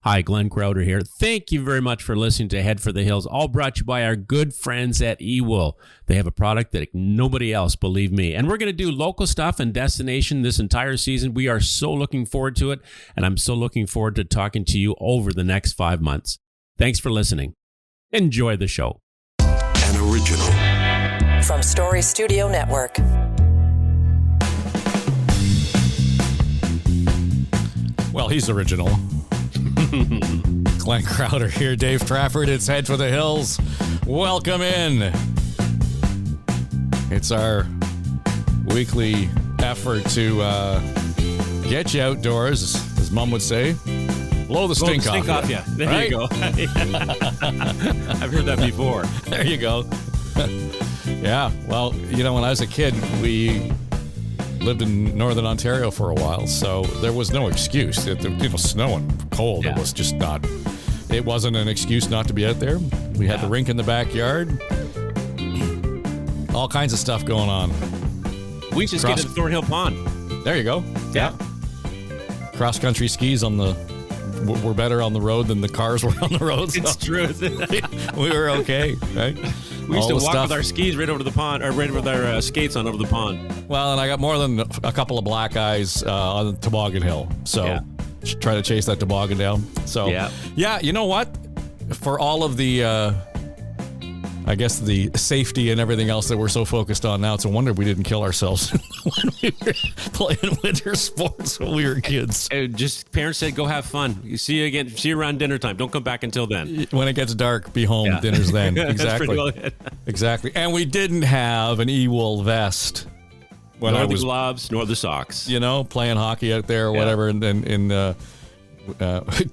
Hi, Glenn Crouter here. Thank you very much for listening to Head for the Hills, all brought to you by our good friends at eWool. They have a product that nobody else, believe me. And we're going to do local stuff and destination this entire season. We are so looking forward to it, and I'm so looking forward to talking to you over the next 5 months. Thanks for listening. Enjoy the show. An original from Story Studio Network. Well, he's original. Glenn Crouter here, Dave Trafford. It's Head for the Hills. Welcome in. It's our weekly effort to get you outdoors, as Mom would say. Blow the stink off you. There right? You go. I've heard that before. There you go. Yeah, well, you know, when I was a kid, we lived in Northern Ontario for a while, so there was no excuse. Snow and cold, yeah. It was just not, it wasn't an excuse not to be out there. We had the rink in the backyard. All kinds of stuff going on. We just get to the Thornhill Pond. There you go. Yeah. Cross-country skis were better on the road than the cars were on the road. So. It's true. We were okay, right? We used to walk with our skis right over to the pond, or right with our skates on over the pond. Well, and I got more than a couple of black eyes on the toboggan hill. So try to chase that toboggan down. So, yeah, you know what? For all of the, I guess, the safety and everything else that we're so focused on now, it's a wonder we didn't kill ourselves when we were playing winter sports when we were kids. Just parents said, go have fun. You see you again. See you around dinner time. Don't come back until then. When it gets dark, be home. Yeah. Dinner's then. Exactly. Well exactly. And we didn't have an eWool vest. When nor the gloves, nor the socks. You know, playing hockey out there or whatever. And to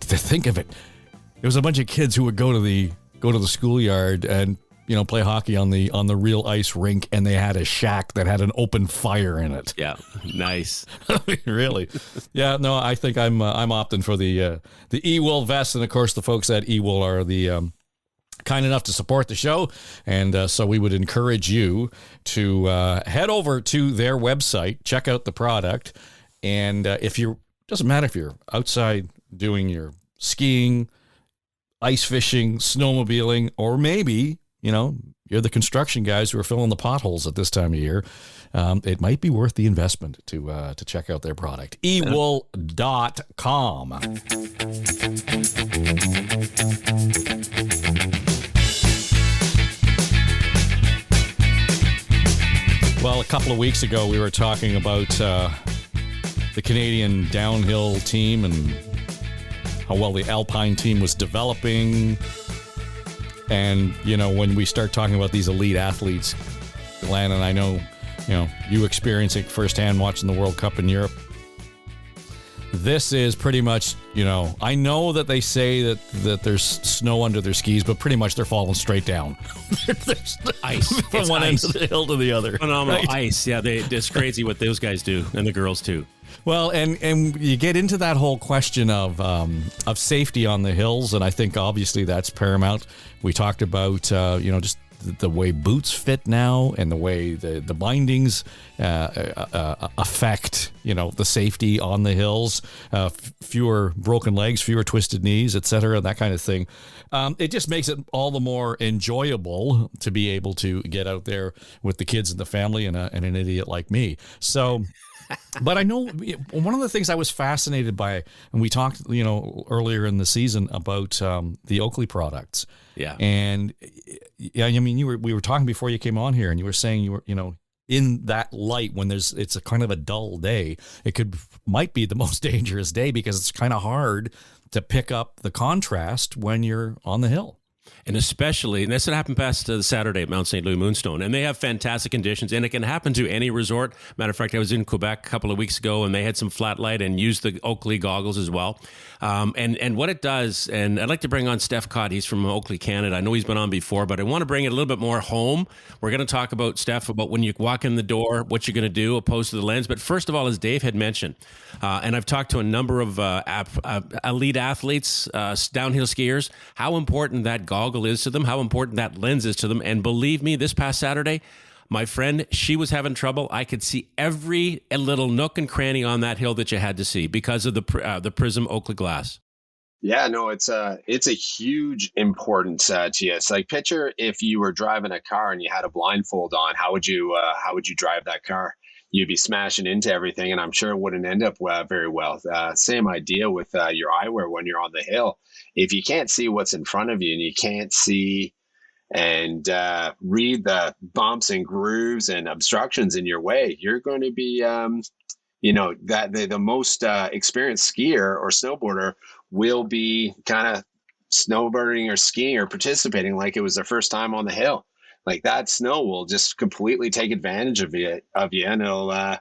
think of it, there was a bunch of kids who would go to the schoolyard and play hockey on the real ice rink, and they had a shack that had an open fire in it. Yeah, nice. I mean, really? Yeah, no, I think I'm opting for the eWool vest, and of course the folks at eWool are the kind enough to support the show, and so we would encourage you to head over to their website, check out the product, and doesn't matter if you're outside doing your skiing, ice fishing, snowmobiling, or maybe you're the construction guys who are filling the potholes at this time of year. It might be worth the investment to check out their product. ewool.com. Well, a couple of weeks ago, we were talking about the Canadian downhill team and how well the Alpine team was developing. And, when we start talking about these elite athletes, Glenn, and I know, you experiencing firsthand watching the World Cup in Europe, this is pretty much, I know that they say that there's snow under their skis, but pretty much they're falling straight down. There's ice. From one end of the hill to the other. Phenomenal ice. Yeah, it's crazy what those guys do, and the girls too. Well, and you get into that whole question of safety on the hills, and I think obviously that's paramount. We talked about just the way boots fit now, and the way the bindings affect the safety on the hills. Fewer broken legs, fewer twisted knees, etc. That kind of thing. It just makes it all the more enjoyable to be able to get out there with the kids and the family and an idiot like me. So. But I know one of the things I was fascinated by, and we talked, earlier in the season about the Oakley products. Yeah. And I mean, we were talking before you came on here, and you were saying you were, in that light when it's a kind of a dull day, might be the most dangerous day because it's kind of hard to pick up the contrast when you're on the hill. And especially, and this had happened past Saturday at Mount St. Louis Moonstone, and they have fantastic conditions, and it can happen to any resort. Matter of fact, I was in Quebec a couple of weeks ago, and they had some flat light and used the Oakley goggles as well. And what it does, and I'd like to bring on Stefan Cott. He's from Oakley, Canada. I know he's been on before, but I want to bring it a little bit more home. We're going to talk about, Steph, about when you walk in the door, what you're going to do opposed to the lens. But first of all, as Dave had mentioned, and I've talked to a number of elite athletes, downhill skiers, how important that goggle is to them, how important that lens is to them. And believe me, this past Saturday, my friend, she was having trouble. I could see every little nook and cranny on that hill that you had to see because of the PRIZM Oakley glass. Yeah, no, it's a huge importance to you. It's like picture if you were driving a car and you had a blindfold on, how would you drive that car? You'd be smashing into everything, and I'm sure it wouldn't end up very well. Same idea with your eyewear when you're on the hill. If you can't see what's in front of you and you can't see and read the bumps and grooves and obstructions in your way, you're going to be that the most experienced skier or snowboarder will be kind of snowboarding or skiing or participating like it was their first time on the hill. Like that snow will just completely take advantage of you, and it'll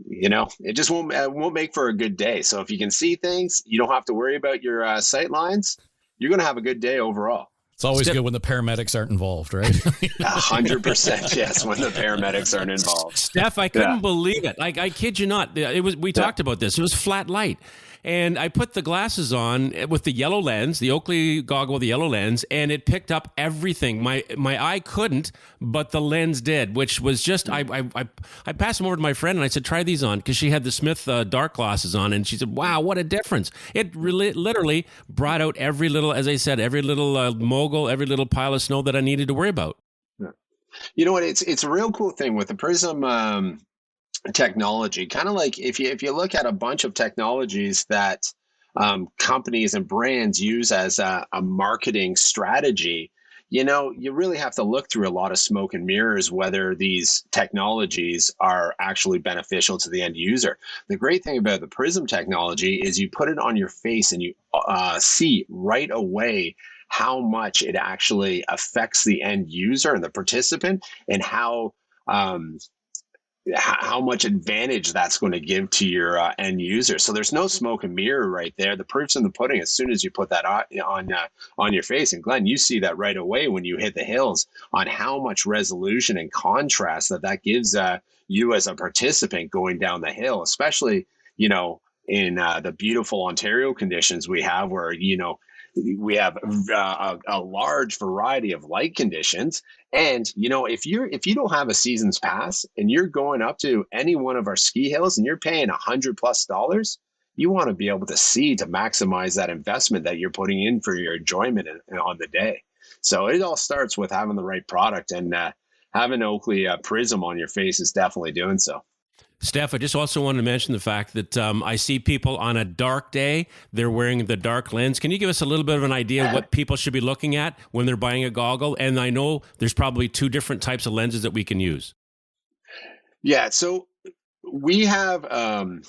it just won't make for a good day. So if you can see things, you don't have to worry about your sight lines. You're going to have a good day overall. It's always good when the paramedics aren't involved, right? 100%, yes, when the paramedics aren't involved. Steph, I couldn't believe it. Like, I kid you not. We talked about this. It was flat light. And I put the glasses on with the yellow lens, the Oakley goggle with the yellow lens, and it picked up everything. My eye couldn't, but the lens did, which was just, I passed them over to my friend and I said, try these on, because she had the Smith dark glasses on, and she said, wow, what a difference. It really, literally brought out every little, as I said, every little mogul, every little pile of snow that I needed to worry about. Yeah. You know what? It's a real cool thing with the PRIZM technology. Kind of like if you look at a bunch of technologies that companies and brands use as a marketing strategy, you really have to look through a lot of smoke and mirrors whether these technologies are actually beneficial to the end user. The great thing about the PRIZM technology is you put it on your face and you see right away how much it actually affects the end user and the participant, and how much advantage that's going to give to your end user. So there's no smoke and mirror right there. The proof's in the pudding as soon as you put that on your face. And Glenn, you see that right away when you hit the hills on how much resolution and contrast that gives you as a participant going down the hill, especially, in the beautiful Ontario conditions we have where, we have a large variety of light conditions. And, if you don't have a season's pass and you're going up to any one of our ski hills and you're paying $100+, you want to be able to see to maximize that investment that you're putting in for your enjoyment on the day. So it all starts with having the right product, and having Oakley PRIZM on your face is definitely doing so. Steph, I just also wanted to mention the fact that I see people on a dark day, they're wearing the dark lens. Can you give us a little bit of an idea of what people should be looking at when they're buying a goggle? And I know there's probably two different types of lenses that we can use. Yeah, so we have a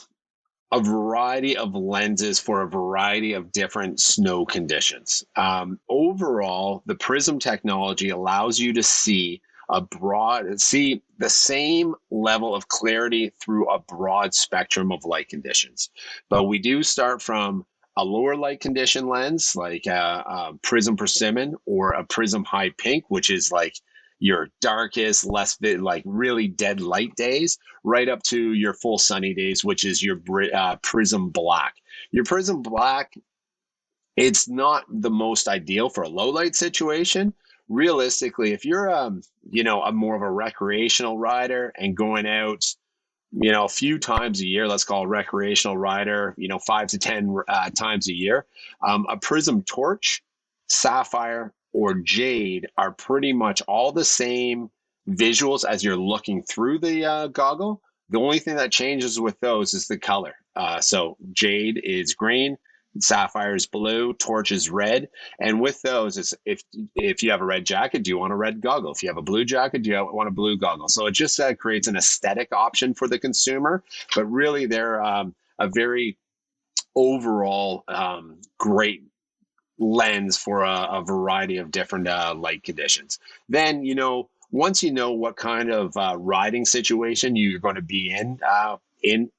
variety of lenses for a variety of different snow conditions. Overall, the PRIZM technology allows you to see the same level of clarity through a broad spectrum of light conditions. But we do start from a lower light condition lens like a PRIZM Persimmon or a PRIZM High Pink, which is like your darkest, like really dead light days, right up to your full sunny days, which is your PRIZM Black. Your PRIZM Black, it's not the most ideal for a low light situation. Realistically, if you're a more of a recreational rider and going out, a few times a year, let's call a recreational rider, 5 to 10 times a year, a PRIZM Torch, Sapphire, or Jade are pretty much all the same visuals as you're looking through the goggle. The only thing that changes with those is the color. So Jade is green, Sapphire is blue, Torch is red. And with those, if you have a red jacket, do you want a red goggle? If you have a blue jacket, do you want a blue goggle? So it just creates an aesthetic option for the consumer. But really, they're a very overall great lens for a variety of different light conditions. Then, once you know what kind of riding situation you're going to be in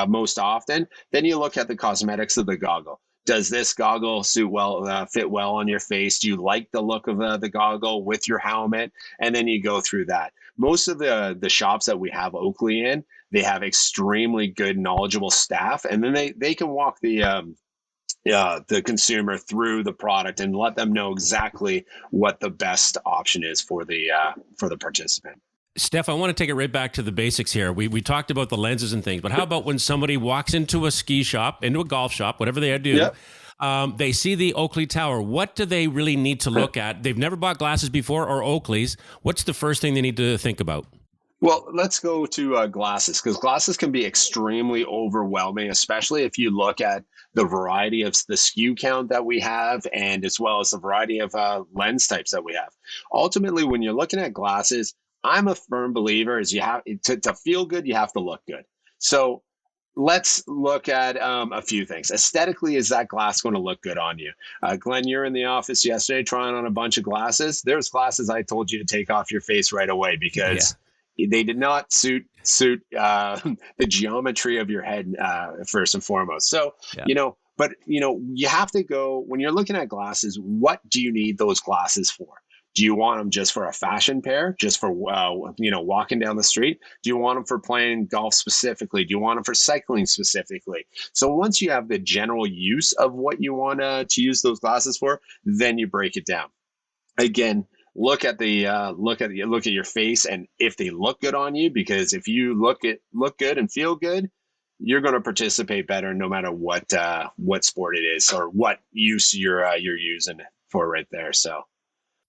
most often, then you look at the cosmetics of the goggle. Does this goggle fit well on your face? Do you like the look of the goggle with your helmet? And then you go through that. Most of the shops that we have Oakley in, they have extremely good, knowledgeable staff, and then they can walk the consumer through the product and let them know exactly what the best option is for the participant. Steph, I want to take it right back to the basics here. We talked about the lenses and things, but how about when somebody walks into a ski shop, into a golf shop, whatever they do, They see the Oakley Tower. What do they really need to look at? They've never bought glasses before or Oakleys. What's the first thing they need to think about? Well, let's go to glasses, because glasses can be extremely overwhelming, especially if you look at the variety of the SKU count that we have, and as well as the variety of lens types that we have. Ultimately, when you're looking at glasses, I'm a firm believer is you have to feel good, you have to look good. So let's look at a few things. Aesthetically, is that glass going to look good on you? Glenn, you're in the office yesterday trying on a bunch of glasses. There's glasses I told you to take off your face right away because they did not suit the geometry of your head first and foremost. So, you have to go when you're looking at glasses. What do you need those glasses for? Do you want them just for a fashion pair, just for walking down the street? Do you want them for playing golf specifically? Do you want them for cycling specifically? So once you have the general use of what you want to use those glasses for, then you break it down. Again, look at your face, and if they look good on you, because if you look good and feel good, you're going to participate better no matter what sport it is or what use you're using for right there. So.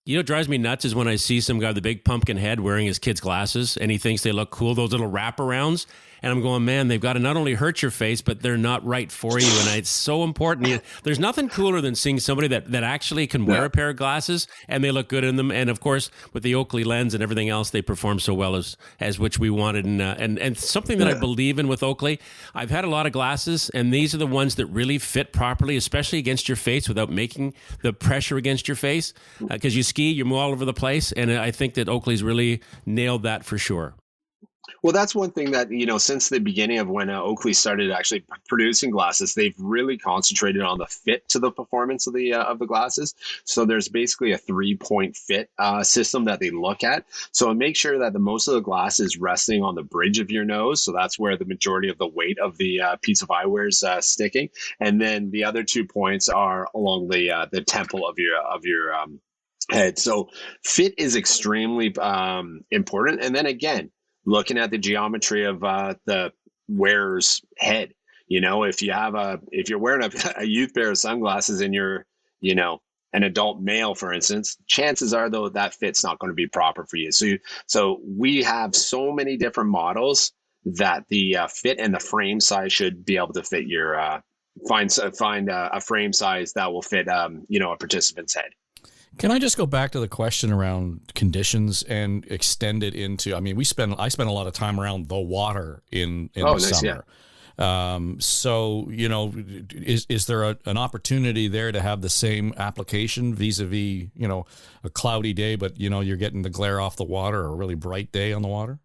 You know what drives me nuts is when I see some guy with a big pumpkin head wearing his kid's glasses and he thinks they look cool, those little wraparounds. And I'm going, man, they've got to not only hurt your face, but they're not right for you. And it's so important. There's nothing cooler than seeing somebody that actually can wear a pair of glasses and they look good in them. And of course, with the Oakley lens and everything else, they perform so well as which we wanted. And something that I believe in with Oakley, I've had a lot of glasses, and these are the ones that really fit properly, especially against your face without making the pressure against your face. Because you ski, you move all over the place. And I think that Oakley's really nailed that for sure. Well, that's one thing that, since the beginning of when Oakley started actually producing glasses, they've really concentrated on the fit to the performance of the glasses. So there's basically a 3-point fit system that they look at. So make sure that most of the glass is resting on the bridge of your nose. So that's where the majority of the weight of the piece of eyewear is sticking. And then the other 2 points are along the temple of your head. So fit is extremely important. And then again, looking at the geometry of the wearer's head. If you're wearing a youth pair of sunglasses and you're, an adult male, for instance, chances are though that fit's not going to be proper for you. So we have so many different models that the fit and the frame size should be able to fit your find a frame size that will fit a participant's head. Can I just go back to the question around conditions and extend it into? I mean, I spend a lot of time around the water in the summer. Yeah. So is there an opportunity there to have the same application vis-a-vis a cloudy day, but you're getting the glare off the water, or a really bright day on the water?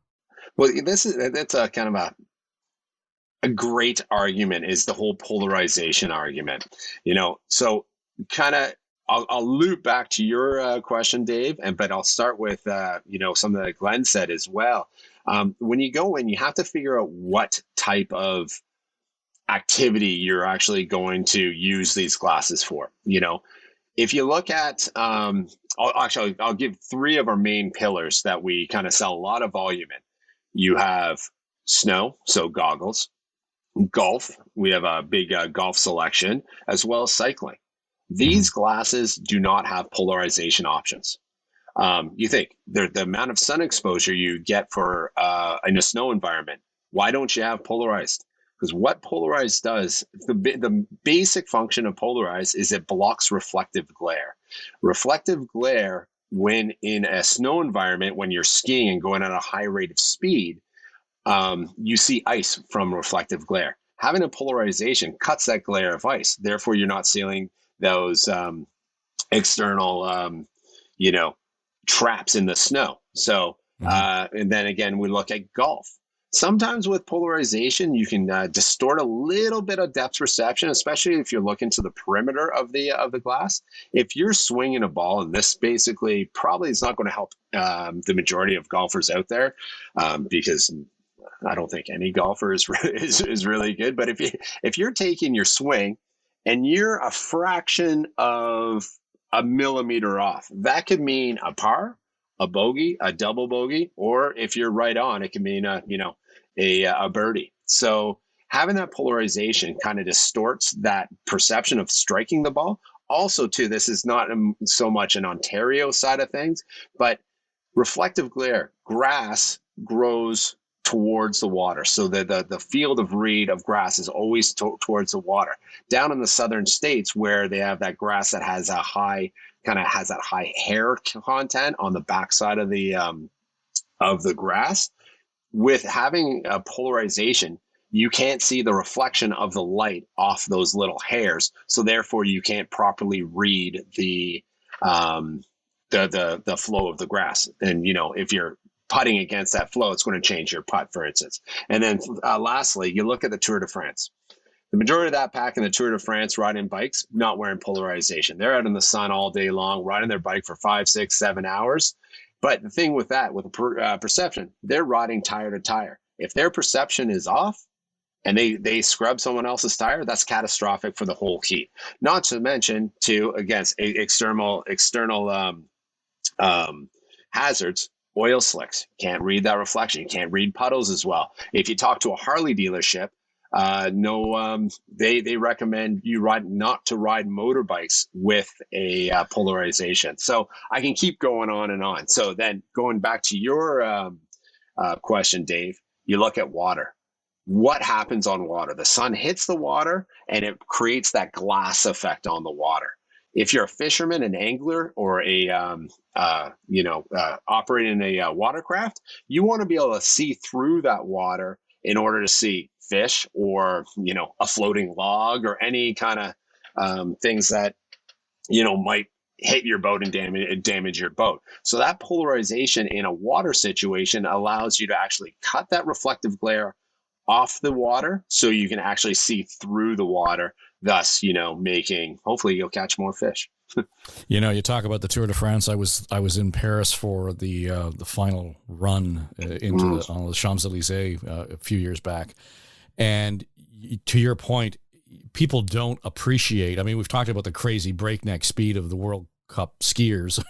Well, that's a kind of a great argument, is the whole polarization argument. So kind of. I'll loop back to your question, Dave, but I'll start with something that Glenn said as well. When you go in, you have to figure out what type of activity you're actually going to use these glasses for. If you look at, I'll give 3 of our main pillars that we kind of sell a lot of volume in. You have snow, so goggles, golf. We have a big golf selection, as well as cycling. These glasses do not have polarization options. You think the amount of sun exposure you get for in a snow environment, why don't you have polarized? Because what polarized does, the basic function of polarized is it blocks reflective glare. Reflective glare, when in a snow environment, when you're skiing and going at a high rate of speed, you see ice from reflective glare. Having a polarization cuts that glare of ice. Therefore, you're not seeing those external, traps in the snow. So, and then again, we look at golf. Sometimes with polarization, you can distort a little bit of depth perception, especially if you're looking to the perimeter of the glass. If you're swinging a ball, and this basically probably is not going to help the majority of golfers out there, because I don't think any golfer is really good. But if you're taking your swing and you're a fraction of a millimeter off, that could mean a par, a bogey, a double bogey, or if you're right on, it can mean a birdie. So having that polarization kind of distorts that perception of striking the ball. Also, too, this is not so much an Ontario side of things, but reflective glare, grass grows towards the water. So the field of reed of grass is always towards the water. Down in the southern states where they have that grass that has a high, kind of has that high hair content on the backside of the grass, with having a polarization, you can't see the reflection of the light off those little hairs. So therefore you can't properly read the flow of the grass. And, if you're putting against that flow, it's going to change your putt, for instance. And then lastly, you look at the Tour de France. The majority of that pack in the Tour de France riding bikes, not wearing polarization. They're out in the sun all day long, riding their bike for 5, 6, 7 hours. But the thing with that, with the perception, they're riding tire to tire. If their perception is off and they scrub someone else's tire, that's catastrophic for the whole heat. Not to mention, too, against external hazards, oil slicks. You can't read that reflection. You can't read puddles as well. If you talk to a Harley dealership, they recommend you not to ride motorbikes with a polarization. So I can keep going on and on. So then going back to your question, Dave, you look at water. What happens on water? The sun hits the water and it creates that glass effect on the water. If you're a fisherman, an angler, or operating a watercraft, you want to be able to see through that water in order to see fish or, a floating log or any kind of things that, might hit your boat and damage your boat. So that polarization in a water situation allows you to actually cut that reflective glare off the water so you can actually see through the water, thus, hopefully you'll catch more fish. You talk about the Tour de France. I was in Paris for the final run on the Champs-Élysées a few years back. And to your point, people don't appreciate, we've talked about the crazy breakneck speed of the World Cup skiers.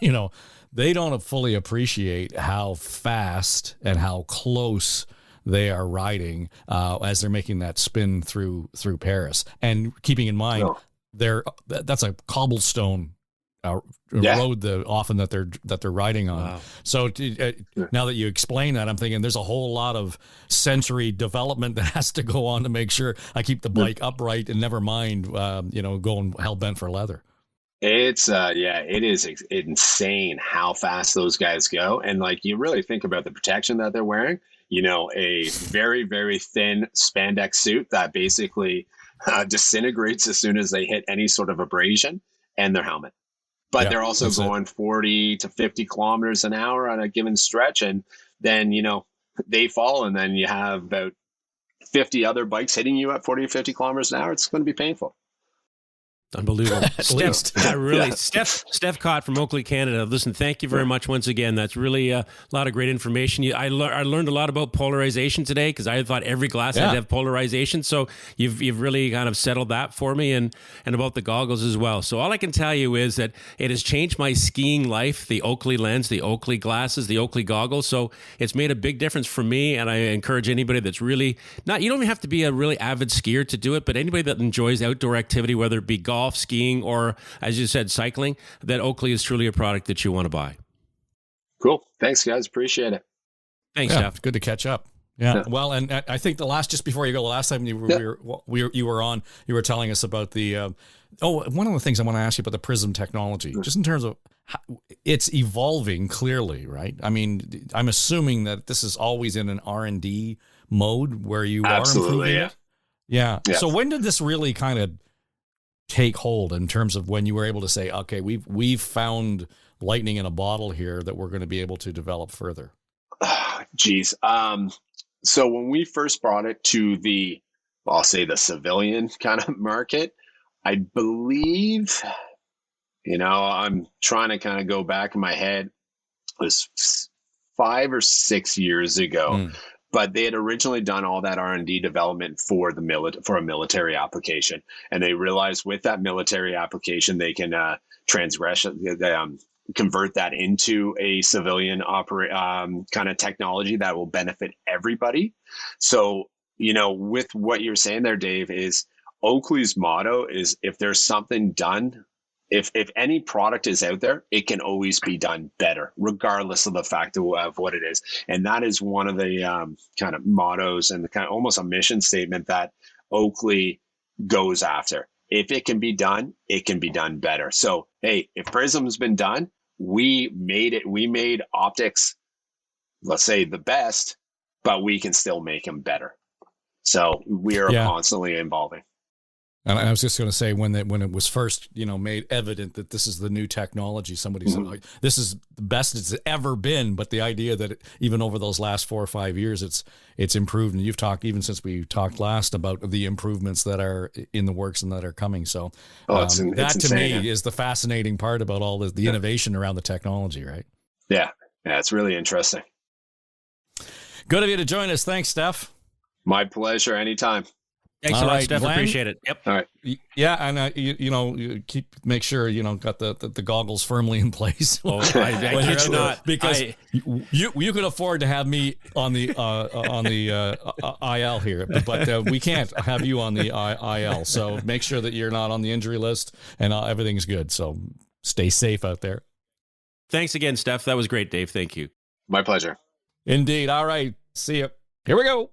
They don't fully appreciate how fast and how close they are riding as they're making that spin through Paris. And keeping in mind, that's a cobblestone road often that they're riding on. Wow. So now that you explain that, I'm thinking there's a whole lot of sensory development that has to go on to make sure I keep the bike upright and never mind, going hell bent for leather. It's it is insane how fast those guys go. And you really think about the protection that they're wearing, a very, very thin spandex suit that basically disintegrates as soon as they hit any sort of abrasion, and their helmet. But they're also going 40 to 50 kilometers an hour on a given stretch. And then, they fall, and then you have about 50 other bikes hitting you at 40 or 50 kilometers an hour. It's going to be painful. Unbelievable. At least. Really. Steph Cott from Oakley, Canada. Listen, thank you very much once again. That's really a lot of great information. I learned a lot about polarization today because I thought every glass had to have polarization. So you've really kind of settled that for me, and about the goggles as well. So all I can tell you is that it has changed my skiing life, the Oakley lens, the Oakley glasses, the Oakley goggles. So it's made a big difference for me, and I encourage anybody that's really not, you don't even have to be a really avid skier to do it, but anybody that enjoys outdoor activity, whether it be golf, skiing, or as you said, cycling, that Oakley is truly a product that you want to buy. Cool. Thanks, guys. Appreciate it. Thanks, Steph. Good to catch up. Yeah. Well, and I think just before you go, the last time you were on, you were telling us about the, one of the things I want to ask you about the PRIZM technology, just in terms of how it's evolving clearly, right? I'm assuming that this is always in an R&D mode where you are improving it. Yeah. So when did this really kind of take hold in terms of when you were able to say, okay, we've found lightning in a bottle here that we're going to be able to develop further? Geez. So when we first brought it to I'll say the civilian kind of market, I believe, I'm trying to kind of go back in my head, it was 5 or 6 years ago. But they had originally done all that R&D development for a military application, and they realized with that military application they can convert that into a civilian kind of technology that will benefit everybody. So with what you're saying there, Dave, is Oakley's motto is if there's something done, if any product is out there, it can always be done better, regardless of the fact of what it is. And that is one of the kind of mottos and the kind of almost a mission statement that Oakley goes after. If it can be done, it can be done better. So, hey, if PRIZM's been done, we made optics, let's say, the best, but we can still make them better. So we are constantly evolving. And I was just going to say, when it was first, made evident that this is the new technology, somebody said, this is the best it's ever been. But the idea that even over those last 4 or 5 years, it's improved. And you've talked, even since we talked last, about the improvements that are in the works and that are coming. So that to me is the fascinating part about all the innovation around the technology, right? Yeah, it's really interesting. Good of you to join us. Thanks, Steph. My pleasure. Anytime. Thanks a lot, Steph. Appreciate it. Yep. All right. Yeah, and you make sure got the goggles firmly in place. Oh, I kid you not, because you could afford to have me on the IL here, but we can't have you on the IL. So make sure that you're not on the injury list and everything's good. So stay safe out there. Thanks again, Steph. That was great, Dave. Thank you. My pleasure. Indeed. All right. See you. Here we go.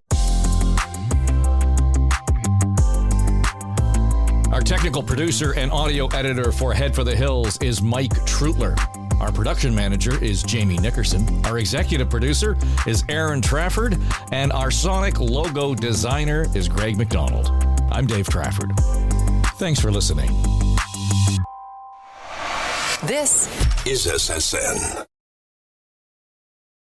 Our technical producer and audio editor for Head for the Hills is Mike Trutler. Our production manager is Jamie Nickerson. Our executive producer is Aaron Trafford. And our sonic logo designer is Greg McDonald. I'm Dave Trafford. Thanks for listening. This is SSN.